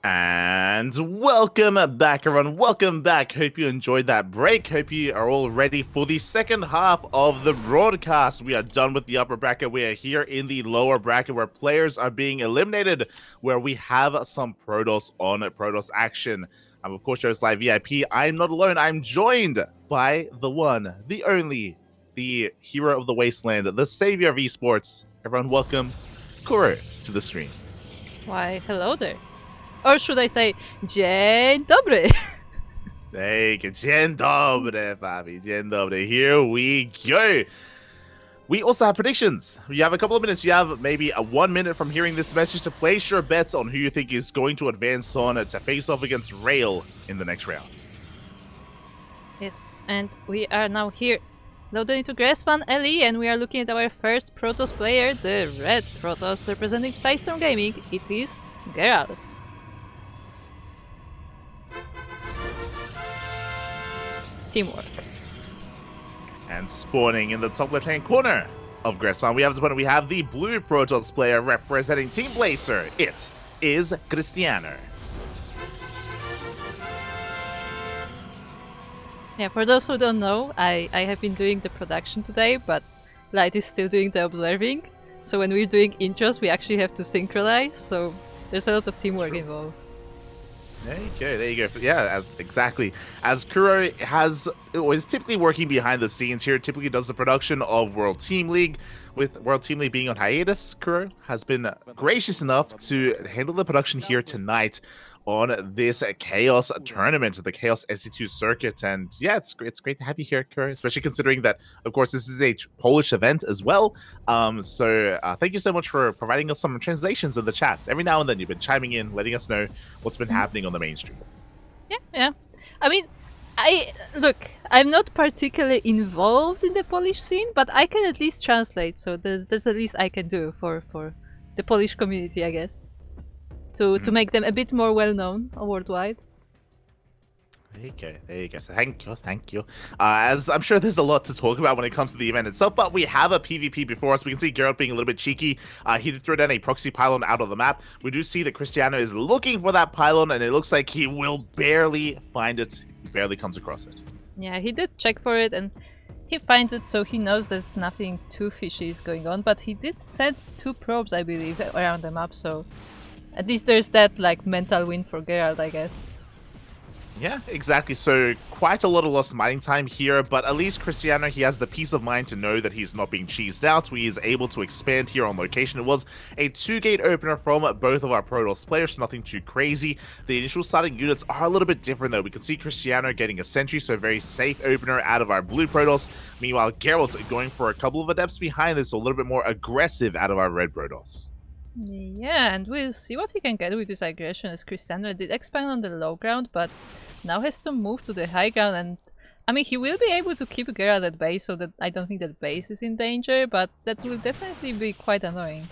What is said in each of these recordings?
And welcome back, everyone. Welcome back. Hope you enjoyed that break. Hope you are all ready for the second half of the broadcast. We are done with the upper bracket. We are here in the lower bracket where players are being eliminated, where we have some Protoss on Protoss action. I'm, of course, your host Live VIP. I'm not alone. I'm joined by the one, the only, the hero of the wasteland, the savior of esports. Everyone, welcome Kuro to the stream. Why, hello there. Or should I say, dzień dobry? Hey, dzień dobry, Fabi. Dzień dobry. Here we go. We also have predictions. You have a couple of minutes. You have maybe a 1 minute from hearing this message to place your bets on who you think is going to advance on to face off against Rail in the next round. Yes, and we are now here. Loaded into Gressman LE, and we are looking at our first Protoss player, the red Protoss, representing Psystorm Gaming. It is Gerald. Teamwork. And spawning in the top left-hand corner of Gressman, we have the blue Protoss player representing Team Blazer. It is Krystianer. Yeah, for those who don't know, I have been doing the production today, but Light is still doing the observing. So when we're doing intros, we actually have to synchronize, so there's a lot of teamwork involved. There you go. Yeah, exactly. As Kuro is typically working behind the scenes here, typically does the production of World Team League. With World Team League being on hiatus, Kuro has been gracious enough to handle the production here tonight on this Chaos tournament, the Chaos SC2 Circuit. And yeah, it's great to have you here, Kuro, especially considering that, of course, this is a Polish event as well. So thank you so much for providing us some translations in the chat. Every now and then you've been chiming in, letting us know what's been happening on the mainstream. Yeah. I mean, I'm not particularly involved in the Polish scene, but I can at least translate, so that's the least I can do for the Polish community, I guess. To make them a bit more well-known worldwide. There you go. So thank you. As I'm sure there's a lot to talk about when it comes to the event itself, but we have a PvP before us. We can see Gerald being a little bit cheeky. He did throw down a proxy pylon out of the map. We do see that Krystianer is looking for that pylon, and it looks like he will barely find it. He barely comes across it. Yeah, he did check for it, and he finds it, so he knows that nothing too fishy is going on, but he did set 2 probes, I believe, around the map, so at least there's that, like, mental win for Gerald, I guess. Yeah, exactly. So quite a lot of lost mining time here, but at least Krystianer, he has the peace of mind to know that he's not being cheesed out. He is able to expand here on location. It was a 2-gate opener from both of our Protoss players, so nothing too crazy. The initial starting units are a little bit different though. We can see Krystianer getting a sentry, so a very safe opener out of our blue Protoss. Meanwhile, Gerald going for a couple of adepts behind this, so a little bit more aggressive out of our red Protoss. Yeah, and we'll see what he can get with this aggression, as Krystianer did expand on the low ground, but now has to move to the high ground, and I mean, he will be able to keep Gerald at base, so that I don't think that base is in danger, but that will definitely be quite annoying.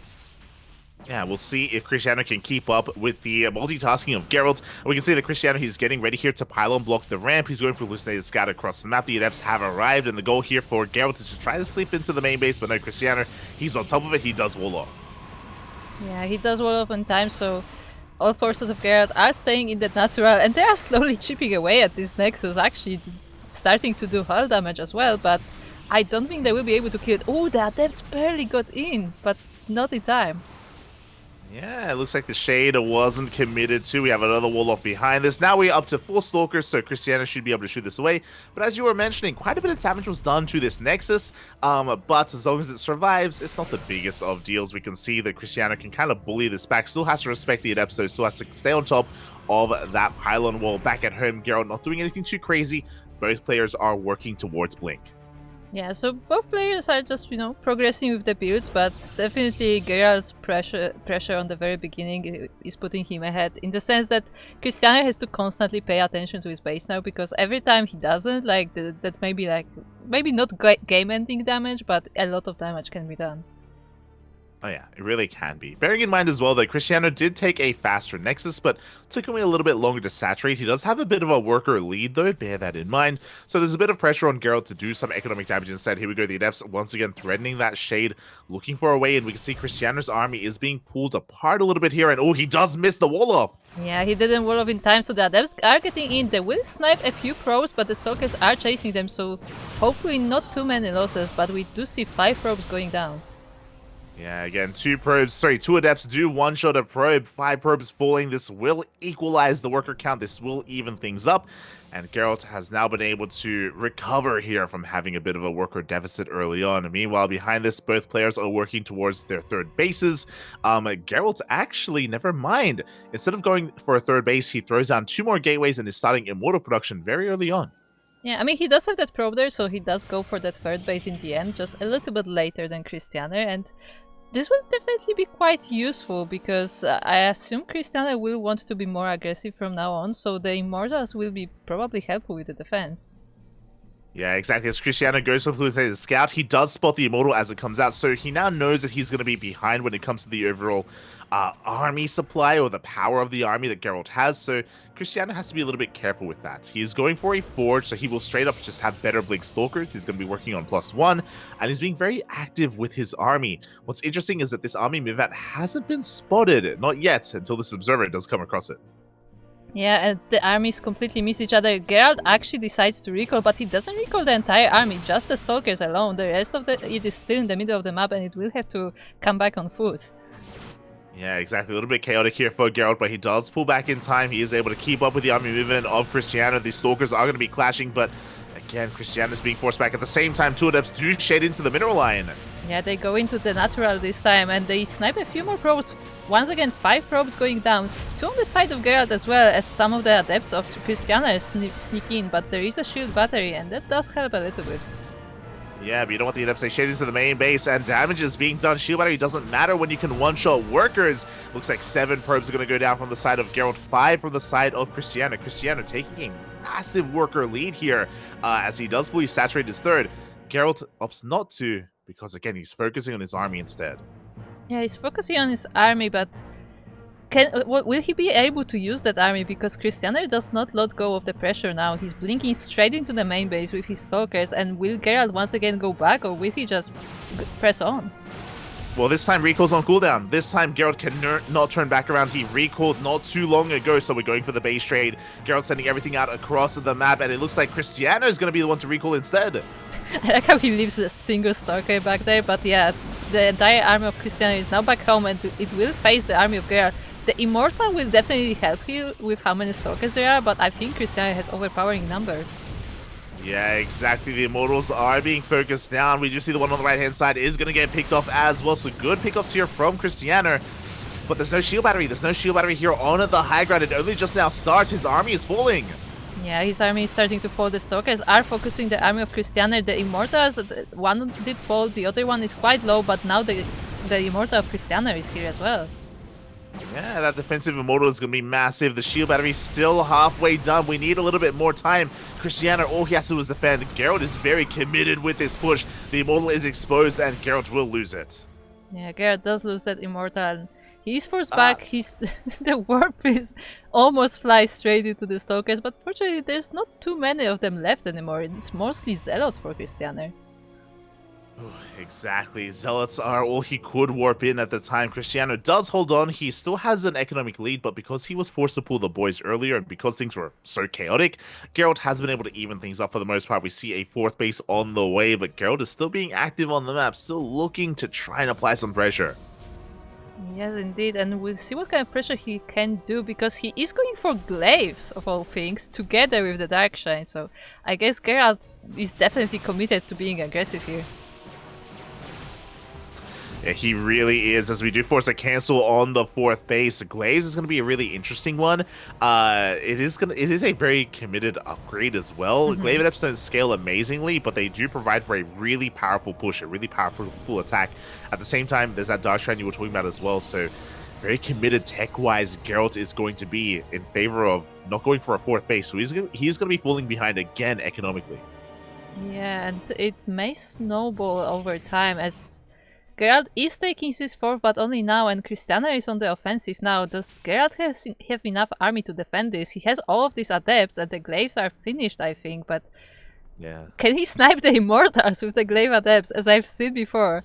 Yeah, we'll see if Krystianer can keep up with the multitasking of Gerald. We can see that Krystianer, he's getting ready here to pylon block the ramp. He's going for hallucinated scout across the map. The adepts have arrived, and the goal here for Gerald is to try to sleep into the main base, but no, Krystianer, he's on top of it. He does wall off. Yeah, he does wall off on time, so all forces of Gerald are staying in the natural, and they are slowly chipping away at this Nexus, actually starting to do hull damage as well, but I don't think they will be able to kill it. Oh, the adepts barely got in, but not in time. Yeah, it looks like the Shade wasn't committed to. We have another wall off behind this. Now we're up to 4 Stalkers, so Krystianer should be able to shoot this away. But as you were mentioning, quite a bit of damage was done to this Nexus. But as long as it survives, it's not the biggest of deals. We can see that Krystianer can kind of bully this back. Still has to respect the Adepts, so still has to stay on top of that pylon wall. Back at home, Gerald not doing anything too crazy. Both players are working towards Blink. Yeah, so both players are just, progressing with the builds, but definitely Gerald's pressure on the very beginning is putting him ahead, in the sense that Krystianer has to constantly pay attention to his base now, because every time he doesn't, that maybe not game-ending damage, but a lot of damage can be done. Oh yeah, it really can be. Bearing in mind as well that Krystianer did take a faster Nexus, but took him a little bit longer to saturate. He does have a bit of a worker lead though, bear that in mind. So there's a bit of pressure on Gerald to do some economic damage instead. Here we go, the Adepts once again threatening that Shade, looking for a way, and we can see Krystianer's army is being pulled apart a little bit here, and oh, he does miss the wall off. Yeah, he didn't wall up in time, so the adepts are getting in. They will snipe a few probes, but the stalkers are chasing them, so hopefully not too many losses, but we do see 5 probes going down. Yeah, again, 2 adepts do one-shot a probe, 5 probes falling. This will equalize the worker count, this will even things up. And Gerald has now been able to recover here from having a bit of a worker deficit early on. Meanwhile, behind this, both players are working towards their third bases. Gerald actually, never mind. Instead of going for a third base, he throws down 2 more gateways and is starting immortal production very early on. Yeah, I mean, he does have that probe there, so he does go for that third base in the end, just a little bit later than Krystianer, and this will definitely be quite useful, because I assume Krystianer will want to be more aggressive from now on, so the Immortals will be probably helpful with the defense. Yeah, exactly. As Krystianer goes with his scout, he does spot the Immortal as it comes out, so he now knows that he's going to be behind when it comes to the overall army supply or the power of the army that Gerald has, so Krystianer has to be a little bit careful with that. He is going for a forge, so he will straight up just have better Blink Stalkers. He's going to be working on +1, and he's being very active with his army. What's interesting is that this army move-out hasn't been spotted, not yet, until this observer does come across it. Yeah, and the armies completely miss each other. Gerald actually decides to recall, but he doesn't recall the entire army, just the stalkers alone. The rest of it is still in the middle of the map, and it will have to come back on foot. Yeah, exactly. A little bit chaotic here for Gerald, but he does pull back in time. He is able to keep up with the army movement of Krystianer. The stalkers are going to be clashing, but again, Krystianer is being forced back. At the same time, 2 adepts do shade into the mineral line. Yeah, they go into the natural this time, and they snipe a few more probes. Once again, 5 probes going down. 2 on the side of Gerald as well, as some of the adepts of Krystianer sneak in, but there is a shield battery, and that does help a little bit. Yeah, but you don't want the adepts to shade into the main base, and damage is being done. Shield battery doesn't matter when you can one-shot workers. Looks like 7 probes are going to go down from the side of Gerald, 5 from the side of Krystianer. Krystianer taking a massive worker lead here, as he does fully saturate his third. Gerald opts not to, because again, he's focusing on his army instead. Yeah, he's focusing on his army, but will he be able to use that army? Because Krystianer does not let go of the pressure now. He's blinking straight into the main base with his stalkers, and will Gerald once again go back, or will he just press on? Well, this time recall's on cooldown. This time Gerald can not turn back around. He recalled not too long ago, so we're going for the base trade. Gerald sending everything out across the map, and it looks like Krystianer is going to be the one to recall instead. I like how he leaves a single stalker back there, but yeah, the entire army of Krystianer is now back home, and it will face the army of Gerald. The Immortal will definitely help you with how many stalkers there are, but I think Krystianer has overpowering numbers. Yeah, exactly. The Immortals are being focused down. We do see the one on the right-hand side is going to get picked off as well. So good pickoffs here from Krystianer. But there's no shield battery. There's no shield battery here on the high ground. It only just now starts. His army is falling. Yeah, his army is starting to fall. The stalkers are focusing the army of Krystianer. The Immortals, one did fall, the other one is quite low, but now the Immortal of Krystianer is here as well. Yeah, that defensive Immortal is going to be massive. The shield battery is still halfway done. We need a little bit more time. Krystianer, all he has to do is defend. Gerald is very committed with this push. The Immortal is exposed, and Gerald will lose it. Yeah, Gerald does lose that Immortal. He is forced back. He's the warp is almost flies straight into the stalkers, but fortunately there's not too many of them left anymore. It's mostly Zealots for Krystianer. Exactly. Zealots are all he could warp in at the time. Krystianer does hold on. He still has an economic lead, but because he was forced to pull the boys earlier and because things were so chaotic, Gerald has been able to even things up for the most part. We see a 4th base on the way, but Gerald is still being active on the map, still looking to try and apply some pressure. Yes, indeed, and we'll see what kind of pressure he can do, because he is going for glaives, of all things, together with the Darkshine, so I guess Gerald is definitely committed to being aggressive here. Yeah, he really is, as we do force a cancel on the 4th base. Glaives is going to be a really interesting one. It is a very committed upgrade as well. Glaive adepts don't scale amazingly, but they do provide for a really powerful push, a really powerful full attack. At the same time, there's that Darkshine you were talking about as well, so very committed tech-wise. Geralt is going to be in favor of not going for a 4th base, so he's going to be falling behind again economically. Yeah, and it may snowball over time, as Gerald is taking his 4th, but only now, and Krystianer is on the offensive now. Does Gerald have enough army to defend this? He has all of these adepts, and the glaives are finished, I think, but yeah, can he snipe the Immortals with the glaive adepts, as I've seen before?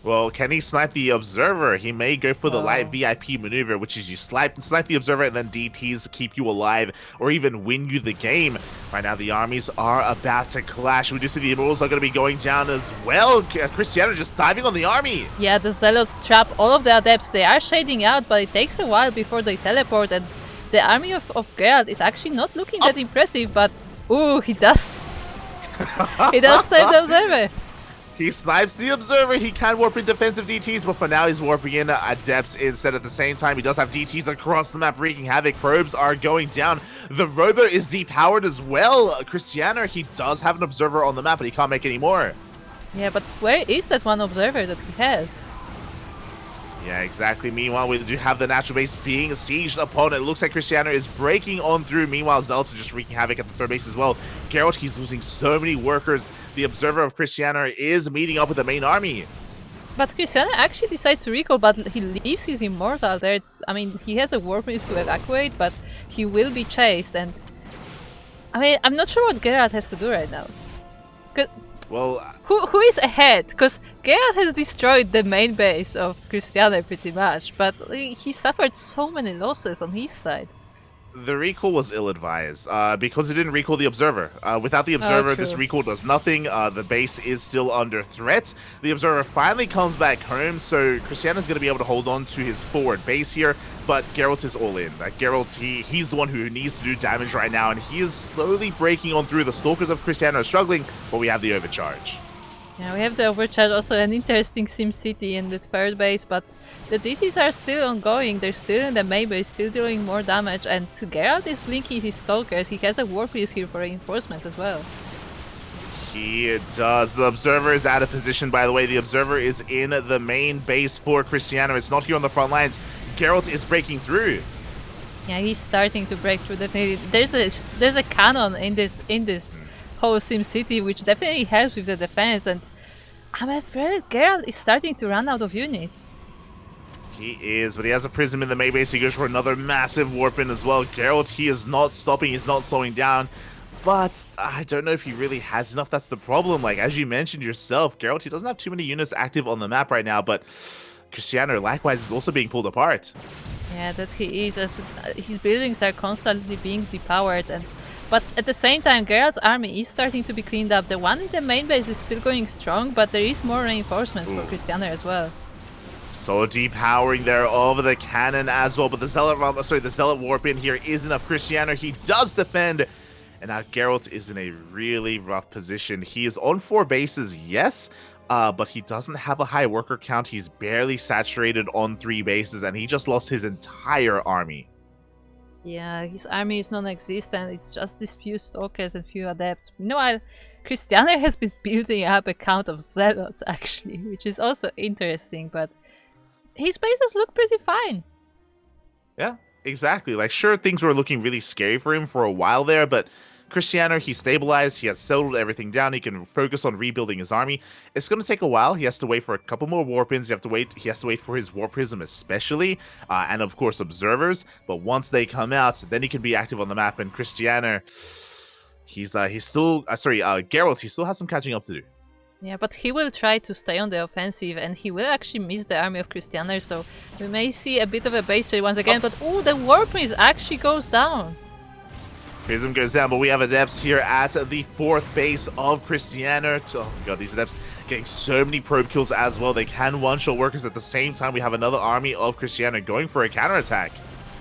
Well, can he snipe the observer? He may go for the light Oh. VIP maneuver, which is you snipe the observer and then DTs keep you alive or even win you the game. Right now, the armies are about to clash. We do see the Immortals are going to be going down as well. Krystianer just diving on the army. Yeah, the Zealots trap all of the Adepts. They are shading out, but it takes a while before they teleport. And the army of Gerald is actually not looking that impressive, but ooh, he does. He does snipe the observer. He snipes the observer. He can warp in defensive DTs, but for now he's warping in Adepts instead. At the same time, he does have DTs across the map wreaking havoc. Probes are going down. The Robo is depowered as well. Krystianer, he does have an observer on the map, but he can't make any more. Yeah, but where is that one observer that he has? Yeah, exactly. Meanwhile, we do have the natural base being sieged upon. It looks like Krystianer is breaking on through. Meanwhile, Zelda just wreaking havoc at the third base as well. Gerald, he's losing so many workers. The observer of Krystianer is meeting up with the main army. But Krystianer actually decides to recall, but he leaves his Immortal there. I mean, he has a warp base to evacuate, but he will be chased. And I mean, I'm not sure what Gerald has to do right now. Well, who is ahead? Because Gerald has destroyed the main base of Krystianer pretty much, but he suffered so many losses on his side. the recall was ill-advised because it didn't recall the observer. Without the observer, this recall does nothing. The base is still under threat. The observer finally comes back home, so Krystianer's going to be able to hold on to his forward base here, but Geralt is all in. Geralt, he's the one who needs to do damage right now, and he is slowly breaking on through. The Stalkers of Krystianer are struggling, but we have the overcharge. Yeah, we have the overcharge, also an interesting SimCity in the third base, but the DTs are still ongoing. They're still in the main base, still dealing more damage, and Gerald is blinking his Stalkers. He has a Warp Piece here for reinforcements as well. He does. The Observer is out of position, by the way. The Observer is in the main base for Krystianer. It's not here on the front lines. Geralt is breaking through. Yeah, he's starting to break through. Definitely, there's a cannon in this whole SimCity, which definitely helps with the defense. And I'm afraid Geralt is starting to run out of units. He is, but he has a Prism in the main base. He goes for another massive warp in as well. Geralt, he is not stopping. He's not slowing down. But I don't know if he really has enough. That's the problem. Like, as you mentioned yourself, Geralt, he doesn't have too many units active on the map right now. But Krystianer, likewise, is also being pulled apart. Yeah, that he is, as his buildings are constantly being depowered. But at the same time, Geralt's army is starting to be cleaned up. The one in the main base is still going strong, but there is more reinforcements for Krystianer as well. So depowering there over the cannon as well, but the Zealot warp in here is enough. Krystianer, he does defend, and now Geralt is in a really rough position. He is on 4 bases, yes, but he doesn't have a high worker count. He's barely saturated on 3 bases, and he just lost his entire army. Yeah, his army is non-existent. It's just these few Stalkers and few Adepts. Meanwhile, Krystianer has been building up a count of Zealots, actually, which is also interesting, but his bases look pretty fine. Yeah, exactly. Like, sure, things were looking really scary for him for a while there, but Krystianer, he stabilized, he has settled everything down, he can focus on rebuilding his army. It's going to take a while. He has to wait for a couple more warp-ins. He has to wait for his Warp Prism especially, and of course observers. But once they come out, then he can be active on the map. And Krystianer, Geralt, he still has some catching up to do. Yeah, but he will try to stay on the offensive, and he will actually miss the army of Krystianer, so we may see a bit of a base trade once again. But oh, the Warp Prism actually goes down. Prism goes down, but we have Adepts here at the 4th base of Krystianer. Oh my god, these Adepts getting so many probe kills as well. They can one-shot workers at the same time. We have another army of Krystianer going for a counterattack.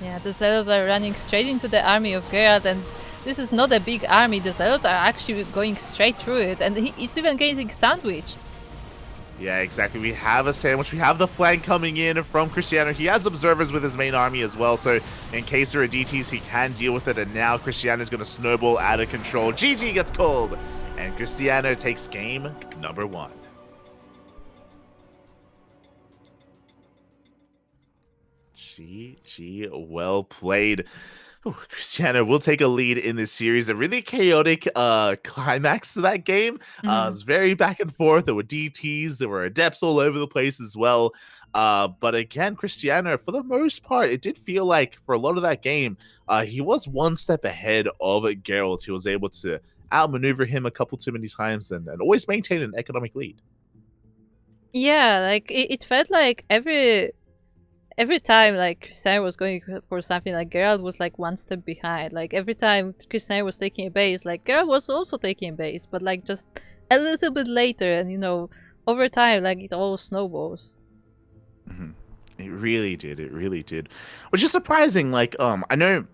Yeah, the Zealots are running straight into the army of Geralt, and this is not a big army. The Zealots are actually going straight through it, and it's even getting sandwiched. Yeah, exactly. We have a sandwich. We have the flank coming in from Krystianer. He has observers with his main army as well, so in case there are DTs, he can deal with it. And now Krystianer is going to snowball out of control. GG gets called, and Krystianer takes game number 1. GG, well played. Ooh, Krystianer will take a lead in this series. A really chaotic climax to that game. It was very back and forth. There were DTs, there were Adepts all over the place as well. But again, Krystianer, for the most part, it did feel like for a lot of that game, he was one step ahead of Geralt. He was able to outmaneuver him a couple too many times and always maintain an economic lead. Yeah, like it felt like every time like Krystianer was going for something, like Gerald was like one step behind. Like every time Krystianer was taking a base, like Gerald was also taking a base, but like just a little bit later, and you know, over time, like it all snowballs. Mhm. It really did. It really did. Which is surprising. Like, I know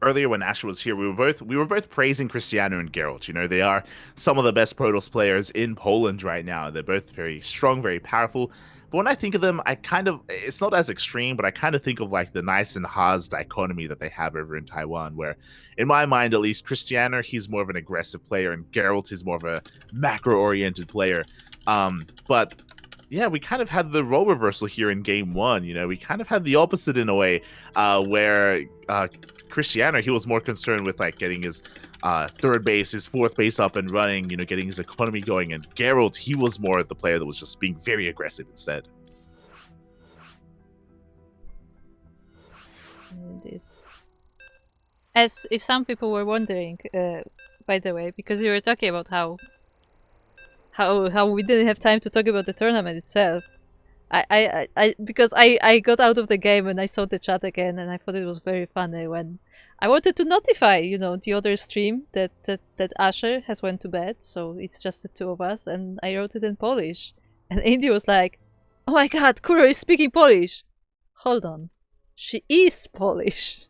earlier when Asher was here, we were both praising Krystianer and Gerald. You know, they are some of the best Protoss players in Poland right now. They're both very strong, very powerful. But when I think of them, I kind of it's not as extreme, but I kind of think of like the nice and Haas dichotomy that they have over in Taiwan, where in my mind at least, Krystianer, he's more of an aggressive player and Geralt is more of a macro-oriented player. But yeah, we kind of had the role reversal here in game one. You know, we kind of had the opposite in a way, where Krystianer, he was more concerned with like getting his third base, his fourth base up and running, you know, getting his economy going. And Geralt, he was more the player that was just being very aggressive instead. Indeed. As if some people were wondering, by the way, because you were talking about how we didn't have time to talk about the tournament itself. Because I got out of the game and I saw the chat again and I thought it was very funny when I wanted to notify, you know, the other stream that Asher has went to bed, so it's just the two of us, and I wrote it in Polish. And Indy was like, "Oh my god, Kuro is speaking Polish." Hold on. She is Polish.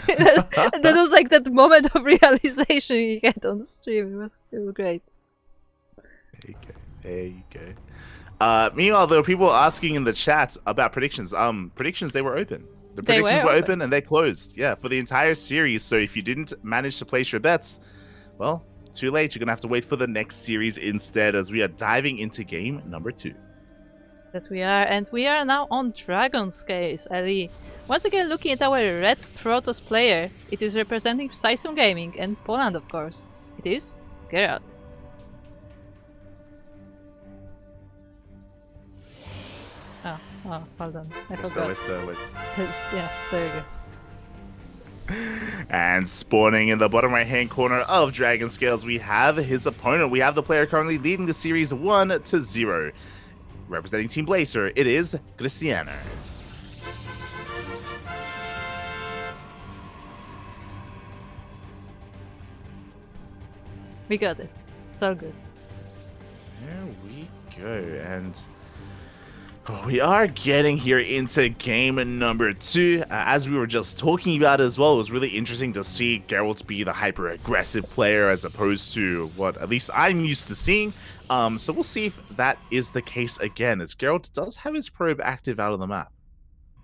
And that was like that moment of realization he had on the stream. It was great. There you go. There you go. Meanwhile, there were people asking in the chat about predictions. Predictions, they were open. The They predictions were were open. open and they closed. Yeah, for the entire series. So if you didn't manage to place your bets, well, too late. You're gonna have to wait for the next series instead, as we are diving into game number 2. That we are, and we are now on Dragon's Case, Ali. Once again, looking at our red Protoss player, it is representing System Gaming and Poland, of course. It is Gerald. Oh, hold on. I forgot. Yeah, there you go. And spawning in the bottom right hand corner of Dragon Scales, we have his opponent. We have the player currently leading the series 1-0. Representing Team Blazer, it is Krystianer. We got it. It's all good. There we go. And we are getting here into game number 2. As we were just talking about as well, it was really interesting to see Geralt be the hyper-aggressive player as opposed to what at least I'm used to seeing. So we'll see if that is the case again, as Geralt does have his probe active out of the map.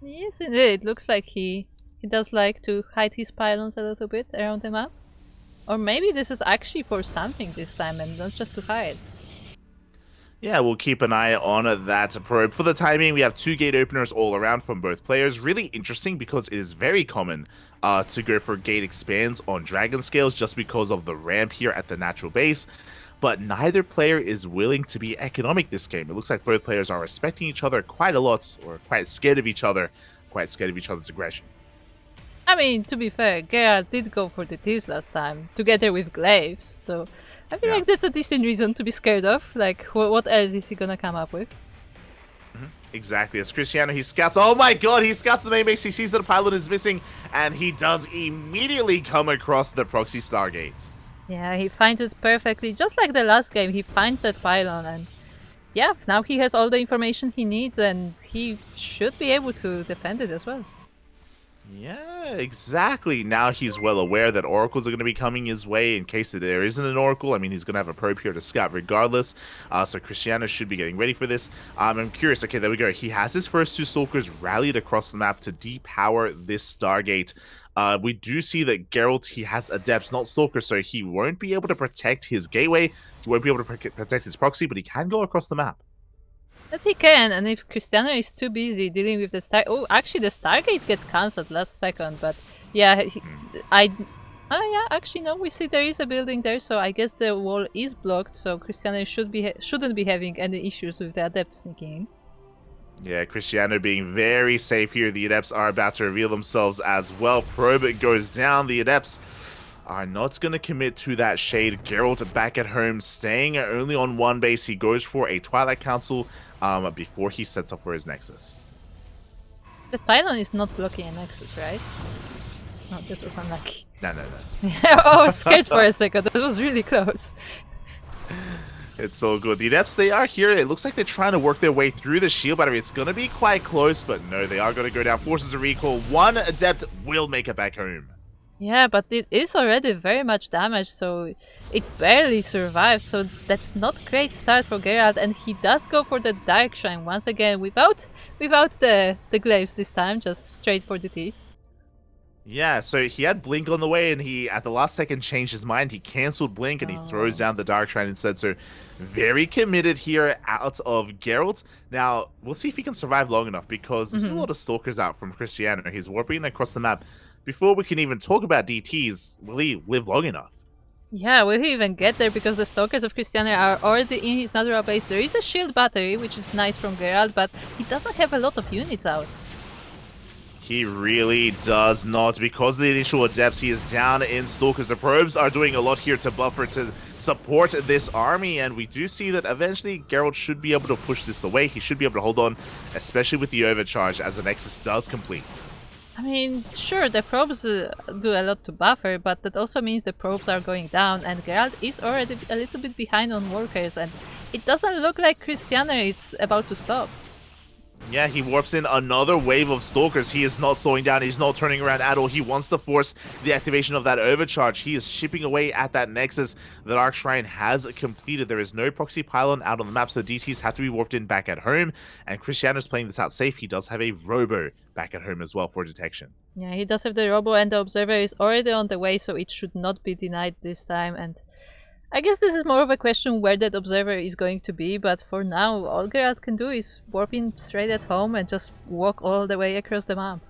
Yes, indeed. It looks like he does like to hide his pylons a little bit around the map. Or maybe this is actually for something this time and not just to hide. Yeah, we'll keep an eye on that probe. For the timing, we have 2 gate openers all around from both players. Really interesting because it is very common to go for gate expands on Dragon Scales just because of the ramp here at the natural base. But neither player is willing to be economic this game. It looks like both players are respecting each other quite a lot, or quite scared of each other, quite scared of each other's aggression. I mean, to be fair, Gerard did go for the T's last time, together with Glaives, so I feel like that's a decent reason to be scared of. Like, what else is he gonna come up with? Exactly. As Krystianer, he scouts. Oh my god, he scouts the main base. He sees that a pylon is missing, and he does immediately come across the proxy Stargate. Yeah, he finds it perfectly. Just like the last game, he finds that pylon, and yeah, now he has all the information he needs, and he should be able to defend it as well. Yeah, exactly. Now he's well aware that oracles are going to be coming his way in case that there isn't an oracle. I mean, he's going to have a probe here to scout regardless. So Krystianer should be getting ready for this. I'm curious. Okay, there we go. He has his first 2 stalkers rallied across the map to depower this Stargate. We do see that Geralt, he has adepts, not stalkers, so he won't be able to protect his gateway. He won't be able to protect his proxy, but he can go across the map. That he can, and if Krystianer is too busy dealing with the Star... Oh, actually the Stargate gets cancelled last second, but yeah, yeah, actually no, we see there is a building there, so I guess the wall is blocked, so Krystianer shouldn't be having any issues with the Adept sneaking in. Yeah, Krystianer being very safe here. The Adepts are about to reveal themselves as well. Probe goes down. The Adepts are not going to commit to that shade. Gerald back at home, staying only on one base. He goes for a Twilight Council before he sets up for his Nexus. The pylon is not blocking a Nexus, right? No, that was unlucky. No. I was scared for a second. That was really close. It's all good. The Adepts, they are here. It looks like they're trying to work their way through the shield battery. It's going to be quite close, but no, they are going to go down. Forces a recall. One Adept will make it back home. Yeah, but it is already very much damaged, so it barely survived. So that's not great start for Gerald, and he does go for the Dark Shrine once again without the glaives this time, just straight for the T's. Yeah, so he had Blink on the way, and he, at the last second, changed his mind. He cancelled Blink, and he throws down the Dark Shrine instead. So very committed here out of Gerald. Now, we'll see if he can survive long enough, because there's a lot of Stalkers out from Krystianer. He's warping across the map. Before we can even talk about DTs, will he live long enough? Yeah, will he even get there? Because the Stalkers of Krystianer are already in his natural base. There is a shield battery, which is nice from Gerald, but he doesn't have a lot of units out. He really does not. Because of the initial Adepts, he is down in Stalkers. The probes are doing a lot here to buffer, to support this army, and we do see that eventually Gerald should be able to push this away. He should be able to hold on, especially with the overcharge as the Nexus does complete. I mean, sure, the probes do a lot to buffer, but that also means the probes are going down, and Gerald is already a little bit behind on workers, and it doesn't look like Krystianer is about to stop. Yeah, he warps in another wave of Stalkers. He is not slowing down. He's not turning around at all. He wants to force the activation of that overcharge. He is chipping away at that Nexus. The Dark Shrine has completed. There is no proxy pylon out on the map, so the DTs have to be warped in back at home. And Krystianer's playing this out safe. He does have a Robo back at home as well for detection. Yeah, he does have the Robo, and the Observer is already on the way, so it should not be denied this time. And I guess this is more of a question where that Observer is going to be, but for now, all Gerald can do is warp in straight at home and just walk all the way across the map.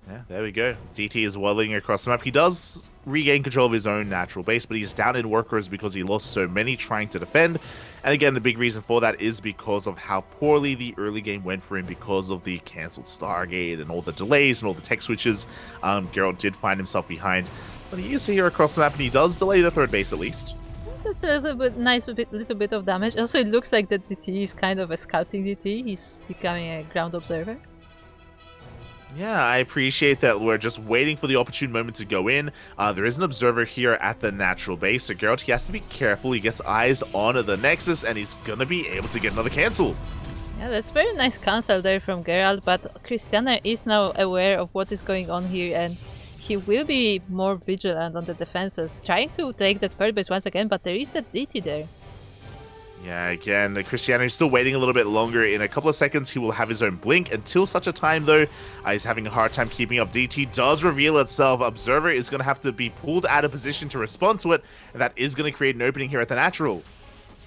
Yeah, there we go. DT is welling across the map. He does regain control of his own natural base, but he's down in workers because he lost so many trying to defend. And again, the big reason for that is because of how poorly the early game went for him because of the cancelled Stargate and all the delays and all the tech switches. Gerald did find himself behind, but he is here across the map, and he does delay the third base at least. That's a little bit nice, little bit of damage. Also, it looks like that DT is kind of a scouting DT. He's becoming a ground observer. Yeah, I appreciate that we're just waiting for the opportune moment to go in. There is an observer here at the natural base, so Geralt, he has to be careful. He gets eyes on the Nexus, and he's gonna be able to get another cancel. Yeah, that's very nice cancel there from Geralt, but Krystianer is now aware of what is going on here, and he will be more vigilant on the defenses, trying to take that third base once again, but there is that DT there. Yeah, again, Krystianer is still waiting a little bit longer. In a couple of seconds, he will have his own blink. Until such a time, though, he's having a hard time keeping up. DT does reveal itself. Observer is going to have to be pulled out of position to respond to it, and that is going to create an opening here at the natural.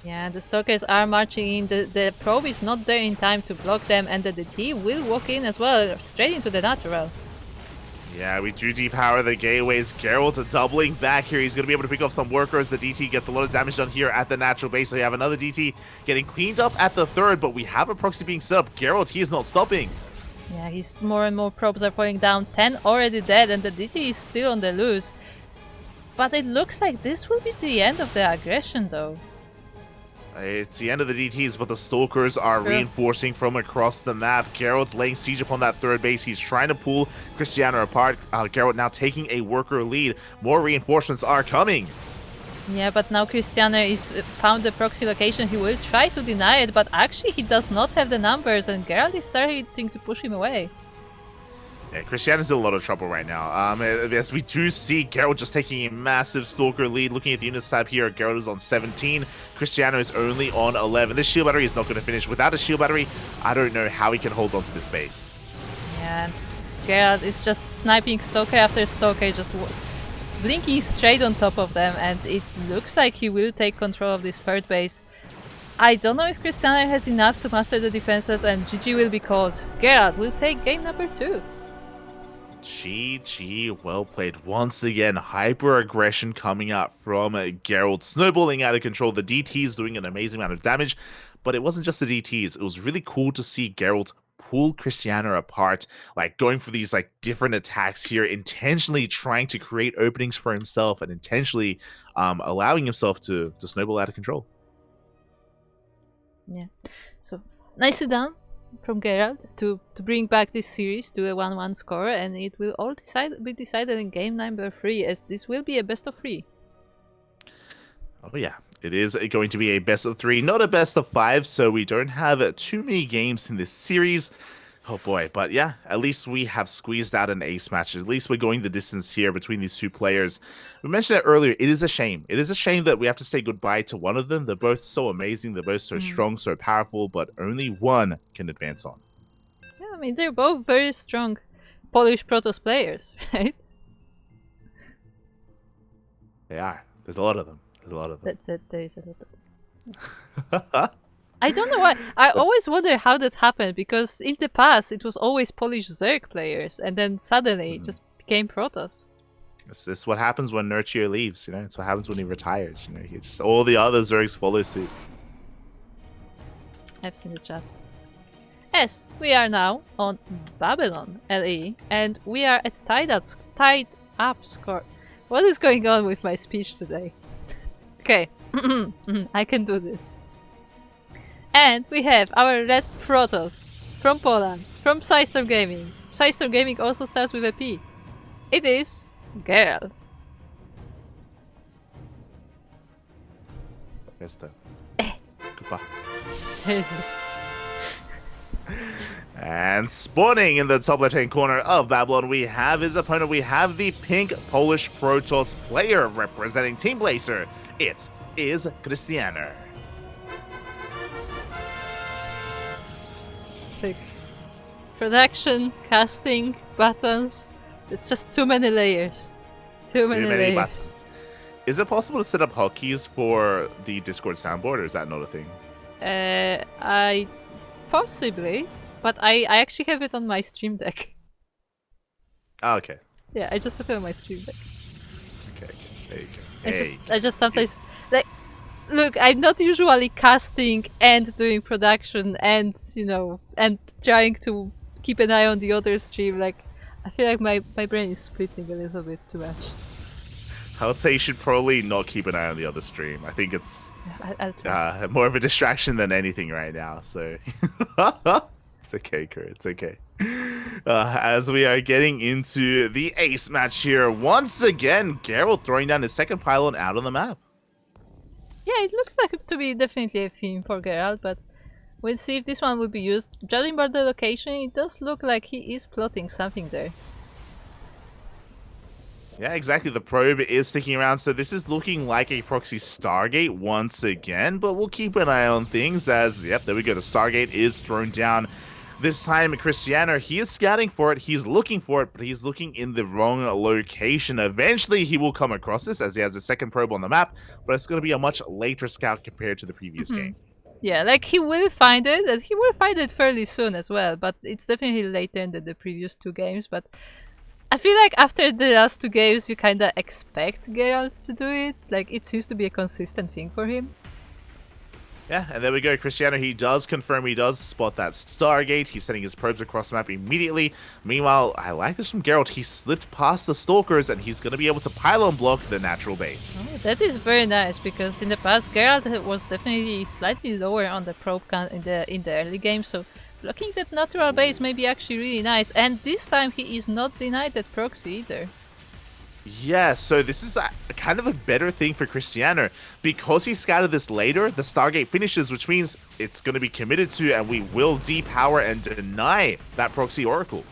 Yeah, the Stalkers are marching in. The probe is not there in time to block them, and the DT will walk in as well, straight into the natural. Yeah, we do depower the gateways. Geralt doubling back here. He's going to be able to pick off some workers. The DT gets a lot of damage done here at the natural base. So we have another DT getting cleaned up at the third, but we have a proxy being set up. Geralt, he is not stopping. Yeah, he's more and more probes are falling down. 10 already dead, and the DT is still on the loose. But it looks like this will be the end of the aggression, though. It's the end of the DTs, but the Stalkers are reinforcing from across the map. Geralt's laying siege upon that third base. He's trying to pull Krystianer apart. Geralt now taking a worker lead. More reinforcements are coming. Yeah, but now Krystianer is found the proxy location. He will try to deny it, but actually he does not have the numbers, and Geralt is starting to push him away. Yeah, Krystianer's in a lot of trouble right now. As we do see Geralt just taking a massive Stalker lead. Looking at the units tab here, Geralt is on 17. Krystianer is only on 11. This shield battery is not going to finish. Without a shield battery, I don't know how he can hold on to this base. Yeah, and Geralt is just sniping Stalker after Stalker, just blinking straight on top of them, and it looks like he will take control of this third base. I don't know if Krystianer has enough to master the defenses, and GG will be called. Geralt will take game number 2. GG, well played. Once again, hyper aggression coming out from Geralt, snowballing out of control. The DTs doing an amazing amount of damage, but it wasn't just the DTs. It was really cool to see Geralt pull Krystianer apart, like going for these like different attacks here, intentionally trying to create openings for himself and intentionally allowing himself to snowball out of control. Yeah, so nicely done from Gerald to bring back this series to a 1-1 score, and it will all be decided in game number 3, as this will be a best of 3. Oh yeah, it is going to be a best of 3, not a best of 5, so we don't have too many games in this series. Oh boy, but yeah, at least we have squeezed out an ace match. At least we're going the distance here between these two players. We mentioned it earlier, it is a shame. It is a shame that we have to say goodbye to one of them. They're both so amazing, they're both so strong, so powerful, but only one can advance on. Yeah, I mean, they're both very strong Polish Protoss players, right? They are. There's a lot of them. There's a lot of them. There is a lot of them. I don't know why. I always wonder how that happened, because in the past it was always Polish Zerg players, and then suddenly it just became Protoss. This is what happens when Nurture leaves, you know? It's what happens when he retires, you know? He just, all the other Zergs follow suit. I've seen the chat. Yes, we are now on Babylon LE, and we are at tied up score. What is going on with my speech today? Okay, I can do this. And we have our red Protoss from Poland, from Psystorm Gaming. Psystorm Gaming also starts with a P. It is Gerald. Yes, though. Goodbye. There it is. And spawning in the top left-hand corner of Babylon, we have his opponent. We have the pink Polish Protoss player representing Team Blazer. It is Krystianer. Like, production, casting, buttons. It's just too many layers. Too many layers. Buttons. Is it possible to set up hotkeys for the Discord soundboard, or is that not a thing? I possibly, but I actually have it on my Stream Deck. Oh, okay. Yeah, I just have it on my Stream Deck. Okay. There you go. I just sometimes like. Look, I'm not usually casting and doing production and, you know, and trying to keep an eye on the other stream. Like, I feel like my brain is splitting a little bit too much. I would say you should probably not keep an eye on the other stream. I think it's I'll try. more of a distraction than anything right now, so... It's okay, Kurt. It's okay. As we are getting into the ace match here, once again, Gerald throwing down his second pylon out on the map. Yeah, it looks like to be definitely a theme for Gerald, but we'll see if this one will be used. Judging by the location, it does look like he is plotting something there. Yeah, exactly. The probe is sticking around, so this is looking like a proxy Stargate once again, but we'll keep an eye on things as, yep, there we go. The Stargate is thrown down. This time, Krystianer, he is scouting for it, he's looking for it, but he's looking in the wrong location. Eventually, he will come across this as he has a second probe on the map, but it's going to be a much later scout compared to the previous game. Yeah, like he will find it, and he will find it fairly soon as well, but it's definitely later than the previous 2 games. But I feel like after the last 2 games, you kinda expect Gerald to do it. Like, it seems to be a consistent thing for him. Yeah, and there we go. Krystianer, he does confirm he does spot that Stargate. He's sending his probes across the map immediately. Meanwhile, I like this from Gerald. He slipped past the Stalkers, and he's going to be able to pylon block the natural base. Oh, that is very nice, because in the past, Gerald was definitely slightly lower on the probe count in the early game, so blocking that natural base may be actually really nice. And this time, he is not denied that proxy either. Yeah, so this is a kind of a better thing for Krystianer. Because he scouted this later, the Stargate finishes, which means it's going to be committed to, and we will depower and deny that proxy Oracle.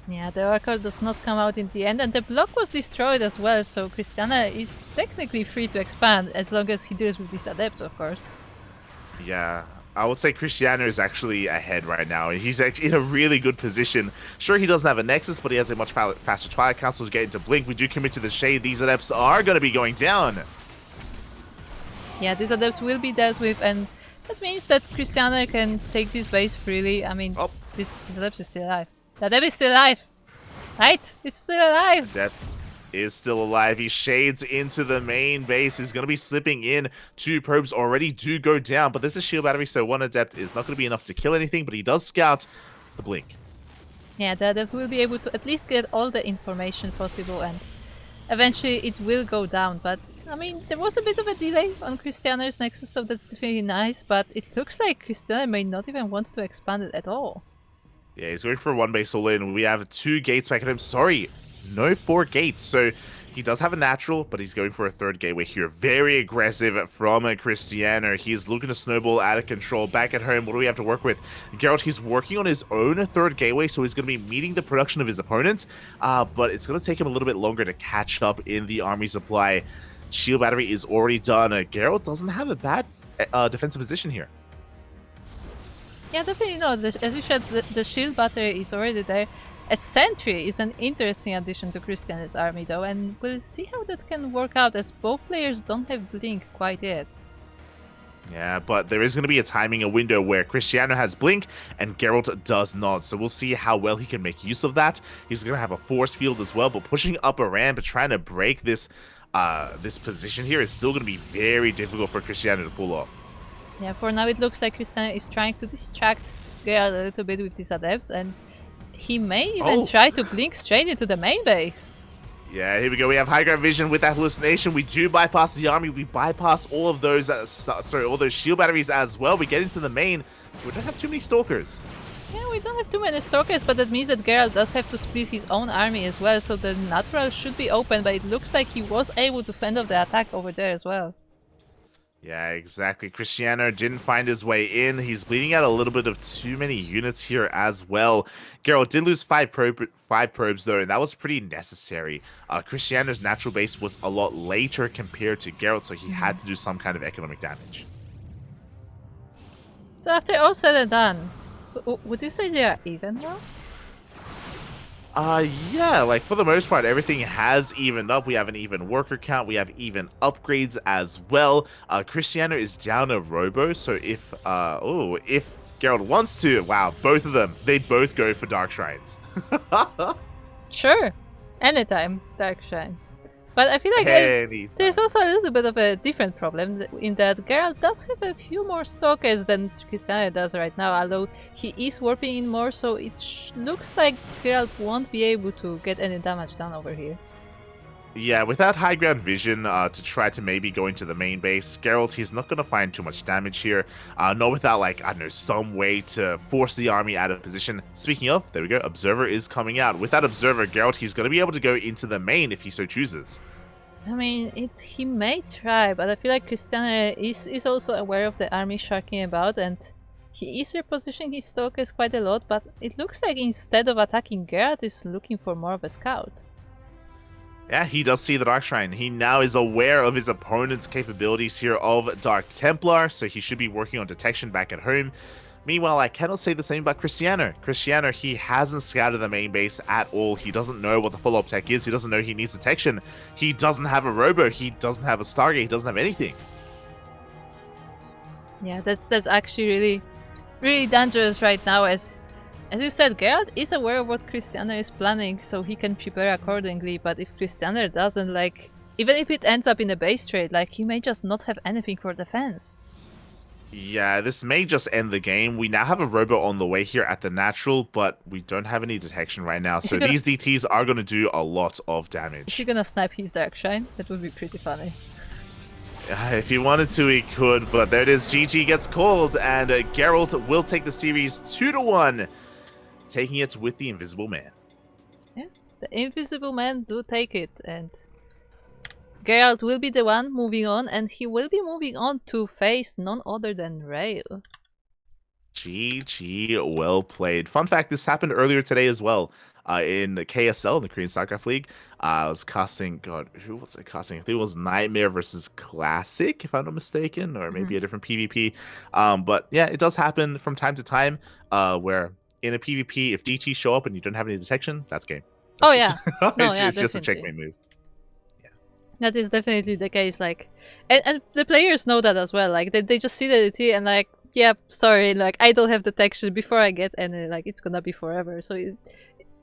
Yeah, the Oracle does not come out in the end, and the block was destroyed as well, so Krystianer is technically free to expand, as long as he deals with this Adept, of course. Yeah, I would say Krystianer is actually ahead right now. He's actually in a really good position. Sure, he doesn't have a Nexus, but he has a much faster Twilight Council to get into Blink. We do commit to the Shade. These Adepts are going to be going down. Yeah, these Adepts will be dealt with, and that means that Krystianer can take this base freely. I mean, this Adept is still alive. The Adept is still alive! Right? It's still alive! That is still alive. He shades into the main base. He's going to be slipping in. 2 probes already do go down, but there's a shield battery, so 1 Adept is not going to be enough to kill anything, but he does scout. the blink. Yeah, that will be able to at least get all the information possible, and eventually it will go down. But I mean, there was a bit of a delay on Krystianer's Nexus, so that's definitely nice. But it looks like Krystianer may not even want to expand it at all. Yeah, he's going for one base all in. We have 2 gates back at him. Sorry, no 4 gates. So he does have a natural, but he's going for a 3rd gateway here. Very aggressive from a Krystianer. He's looking to snowball out of control. Back at home, what do we have to work with? Gerald, he's working on his own 3rd gateway, so he's going to be meeting the production of his opponent. But it's going to take him a little bit longer to catch up in the army supply. Shield battery is already done. Gerald doesn't have a bad defensive position here. Yeah, definitely not. As you said, the shield battery is already there. A sentry is an interesting addition to Krystianer's army though, and we'll see how that can work out as both players don't have blink quite yet. Yeah, but there is going to be a timing, a window where Krystianer has blink and Gerald does not. So we'll see how well he can make use of that. He's going to have a force field as well, but pushing up a ramp, trying to break this this position here is still going to be very difficult for Krystianer to pull off. Yeah, for now it looks like Krystianer is trying to distract Gerald a little bit with these adepts, and he may even try to blink straight into the main base. Yeah, here we go. We have high ground vision with that hallucination. We do bypass the army. We bypass all of those, all those shield batteries as well. We get into the main. We don't have too many stalkers. Yeah, we don't have too many stalkers, but that means that Gerald does have to split his own army as well, so the natural should be open, but it looks like he was able to fend off the attack over there as well. Yeah, exactly. Krystianer didn't find his way in. He's bleeding out a little bit of too many units here as well. Gerald did lose 5 probes though, and that was pretty necessary. Krystianer's natural base was a lot later compared to Gerald, so he had to do some kind of economic damage. So after all said and done, would you say they are even now? Yeah, like for the most part, everything has evened up. We have an even worker count. We have even upgrades as well. Krystianer is down a robo, so if Gerald wants to, wow, both of them, they both go for Dark Shrines. Sure, anytime Dark Shrine. But I feel like there's also a little bit of a different problem in that Gerald does have a few more stalkers than Krystianer does right now, although he is warping in more, so it looks like Gerald won't be able to get any damage done over here. Yeah, without high ground vision to try to maybe go into the main base, Gerald, he's not going to find too much damage here. Not without, like, I don't know, some way to force the army out of position. Speaking of, there we go, Observer is coming out. With that Observer, Gerald, he's going to be able to go into the main if he so chooses. I mean, he may try, but I feel like Krystianer is also aware of the army sharking about, and he is repositioning his stalkers quite a lot, but it looks like instead of attacking Gerald, he's looking for more of a scout. Yeah, he does see the Dark Shrine. He now is aware of his opponent's capabilities here of Dark Templar, so he should be working on detection back at home. Meanwhile, I cannot say the same about Krystianer. Krystianer, he hasn't scouted the main base at all. He doesn't know what the follow-up tech is. He doesn't know he needs detection. He doesn't have a robo. He doesn't have a Stargate. He doesn't have anything. Yeah, that's actually really dangerous right now, as you said, Gerald is aware of what Krystianer is planning, so he can prepare accordingly, but if Krystianer doesn't, like, even if it ends up in a base trade, like, he may just not have anything for defense. Yeah, this may just end the game. We now have a robo on the way here at the natural, but we don't have any detection right now, so these DTs are going to do a lot of damage. Is he gonna snipe his Dark Shine? That would be pretty funny. If he wanted to, he could, but there it is. GG gets called, and Gerald will take the series 2-1, taking it with the Invisible Man. Yeah, the Invisible Man do take it, and Gerald will be the one moving on, and he will be moving on to face none other than Rail. GG, well played. Fun fact, this happened earlier today as well. In the KSL, the Korean StarCraft League. I was casting, God, who was I casting? I think it was Nightmare versus Classic, if I'm not mistaken, or maybe a different PvP. But yeah, it does happen from time to time, where in a PvP, if DT show up and you don't have any detection, that's game. That's it's just a checkmate move. That is definitely the case, like, and the players know that as well, like, they just see the DT and like, yeah, sorry, like, I don't have detection before I get any, like, it's gonna be forever, so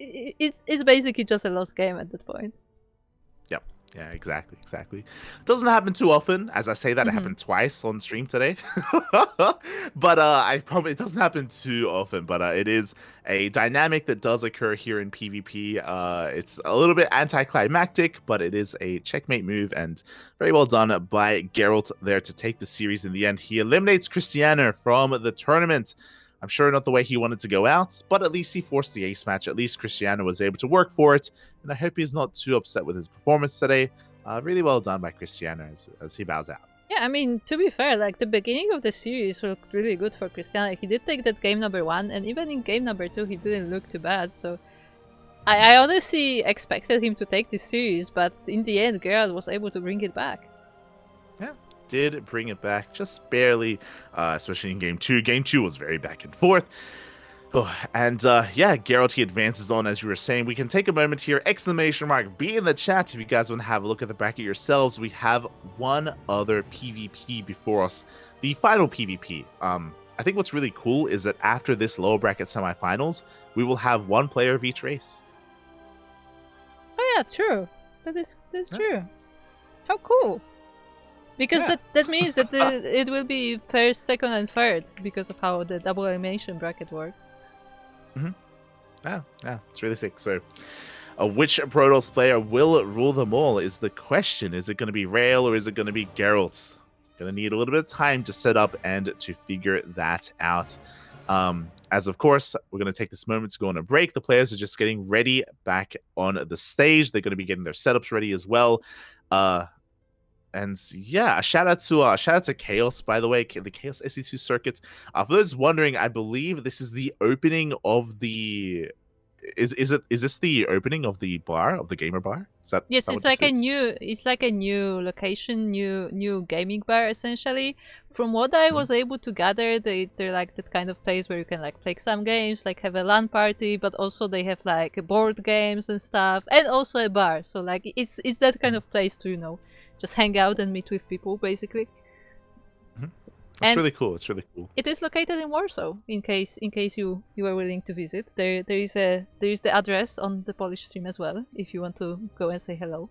it's basically just a lost game at that point. Yep, Yeah, exactly, exactly. Doesn't happen too often. As I say that, it Hmm. happened twice on stream today. But I probably it doesn't happen too often. But it is a dynamic that does occur here in PvP. It's a little bit anticlimactic, but it is a checkmate move, and very well done by Gerald there to take the series in the end. He eliminates Krystianer from the tournament. I'm sure not the way he wanted to go out, but at least he forced the ace match. At least Krystianer was able to work for it, and I hope he's not too upset with his performance today. Really well done by Krystianer as he bows out. Yeah, I mean, to be fair, like the beginning of the series looked really good for Krystianer. He did take that game number 1, and even in game number 2, he didn't look too bad. So I honestly expected him to take this series, but in the end, Gerald was able to bring it back. Yeah, did bring it back just barely, especially in game 2. Game 2 was very back and forth. Oh, and yeah, Gerald, he advances on, as you were saying. We can take a moment here, exclamation mark, be in the chat if you guys want to have a look at the bracket yourselves. We have one other PvP before us, the final PvP. I think what's really cool is that after this lower bracket semifinals, we will have one player of each race. Oh yeah, true. That's Yeah. true. How cool! Because Yeah. that means that it will be first, second, and third because of how the double elimination bracket works. Yeah, it's really sick. So, which Protoss player will rule them all is the question. Is it going to be Rail or is it going to be Geralt? Going to need a little bit of time to set up and to figure that out. As of course, we're going to take this moment to go on a break. The players are just getting ready back on the stage. They're going to be getting their setups ready as well. And yeah, shout out to Chaos, by the way, the Chaos SC2 Circuit. For those wondering, I believe this is the opening of the. Is this the opening of the bar, of the gamer bar? Yes, that it's what this like a is? new location, new gaming bar essentially. From what I was able to gather, they're like that kind of place where you can like play some games, like have a LAN party, but also they have like board games and stuff, and also a bar. So like it's that kind of place to just hang out and meet with people basically. Mhm. It's And really cool. It's really cool. it is located in Warsaw. In case you are willing to visit, there is the address on the Polish stream as well. If you want to go and say hello.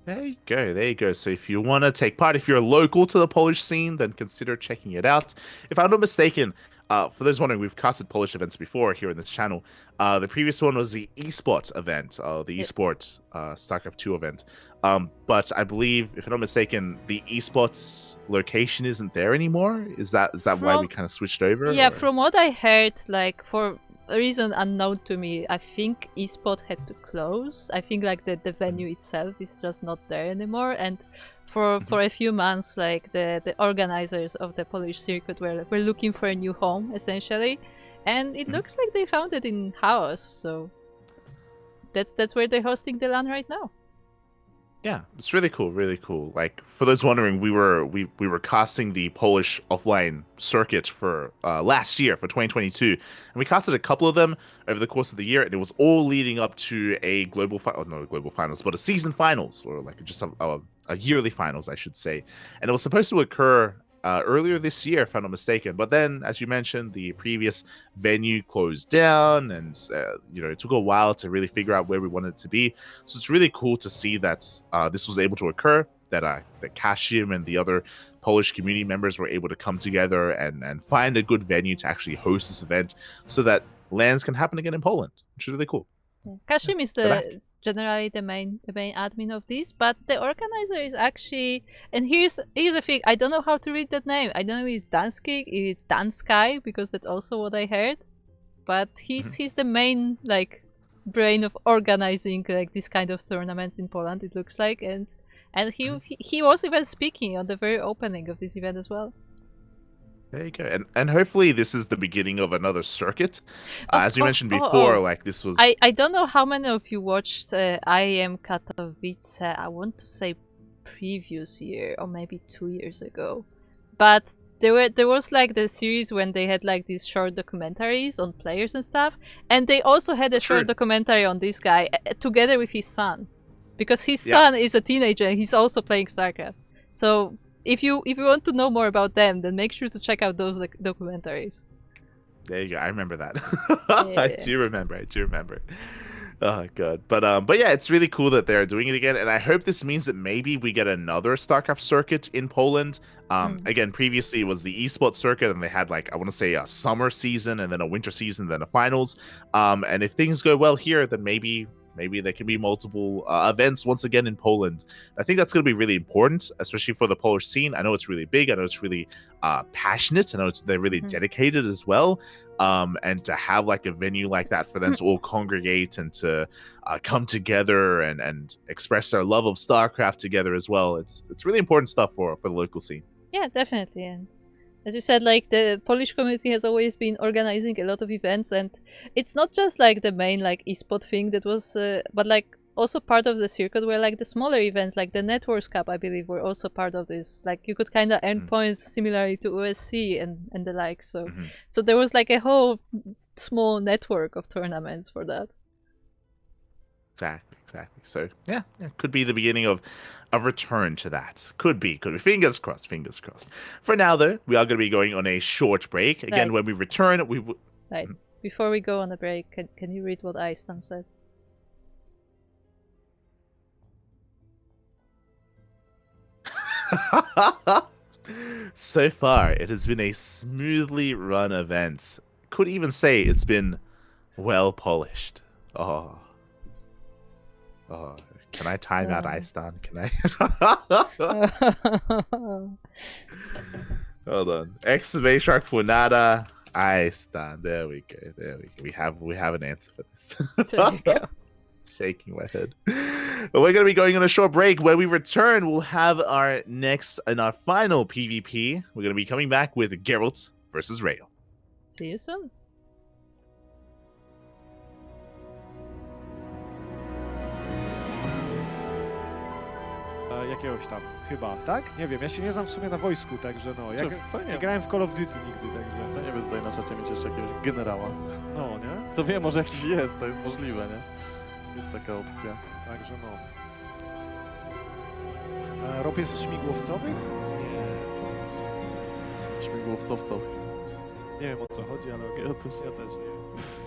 There you go. There you go. So if you want to take part, if you're local to the Polish scene, then consider checking it out. If I'm not mistaken, for those wondering, we've casted Polish events before here in this channel. The previous one was the esports event, the Yes. esports StarCraft 2 event. But I believe, if I'm not mistaken, the esports location isn't there anymore. Is that why we kind of switched over? Yeah, or? from what I heard, like for a reason unknown to me, I think eSport had to close. I think like the venue itself is just not there anymore, and for a few months, like the organizers of the Polish circuit were looking for a new home essentially, and it looks like they found it in Chaos. So that's where they're hosting the LAN right now. Yeah, it's really cool, really cool. Like for those wondering, we were casting the Polish offline circuit for last year for 2022, and we casted a couple of them over the course of the year, and it was all leading up to a not global finals, but a season finals, or like just a yearly finals, I should say, and it was supposed to occur earlier this year, if I'm not mistaken. But then, as you mentioned, the previous venue closed down, and it took a while to really figure out where we wanted it to be. So it's really cool to see that this was able to occur. That Kashim and the other Polish community members were able to come together and find a good venue to actually host this event, so that LANs can happen again in Poland, which is really cool. Kashim is generally the main admin of this, but the organizer is actually, and here's the thing, I don't know how to read that name. I don't know if it's Danski, if it's Dansky, because that's also what I heard. But he's the main like brain of organizing like this kind of tournaments in Poland, it looks like, and he was even speaking on the very opening of this event as well. There you go, and hopefully this is the beginning of another circuit. As you mentioned before, like this was. I don't know how many of you watched IEM Katowice. I want to say previous year or maybe 2 years ago, but there was like the series when they had like these short documentaries on players and stuff, and they also had a short documentary on this guy together with his son, because his son is a teenager and he's also playing StarCraft. So if you want to know more about them, then make sure to check out those documentaries. There you go. I remember that. Yeah. I do remember. Oh god, but yeah, it's really cool that they're doing it again, and I hope this means that maybe we get another StarCraft circuit in Poland. Again, previously it was the esports circuit, and they had like I want to say a summer season, and then a winter season, then a finals. And if things go well here, then maybe there can be multiple events once again in Poland. I think that's going to be really important, especially for the Polish scene. I know it's really big. I know it's really passionate. I know they're really dedicated as well. And to have like a venue like that for them to all congregate and to come together and express their love of StarCraft together as well. It's really important stuff for the local scene. Yeah, definitely. And as you said, like the Polish community has always been organizing a lot of events, and it's not just like the main like esport thing that was, but like also part of the circuit where like the smaller events like the Networks Cup, I believe, were also part of this. Like you could kind of earn points similarly to OSC and the like. So so there was like a whole small network of tournaments for that. Exactly. So yeah, could be the beginning of a return to that. Could be. Fingers crossed. For now, though, we are going to be going on a short break. Again, when we return, we will. Right. Before we go on a break, can you read what Aistan said? So far, it has been a smoothly run event. Could even say it's been well polished. Oh, can I time out Aistan? Can I? Hold on. Exclamation mark Funada Aistan. There we go. We have an answer for this. There you go. Shaking my head. But we're going to be going on a short break. When we return, we'll have our next and our final PvP. We're going to be coming back with Gerald versus Rail. See you soon. Jakiegoś tam, chyba, tak? Nie wiem, ja się nie znam w sumie na wojsku, także no, ja grałem w Call of Duty nigdy, także... Fajnie by tutaj na czacie mieć jeszcze jakiegoś generała. No, nie? Kto wie, może jakiś jest, to jest możliwe, nie? Jest taka opcja. Także no. A Rob jest z śmigłowcowych? Nie. Śmigłowcowcow. Nie wiem o co chodzi, ale Ja też. ja też nie.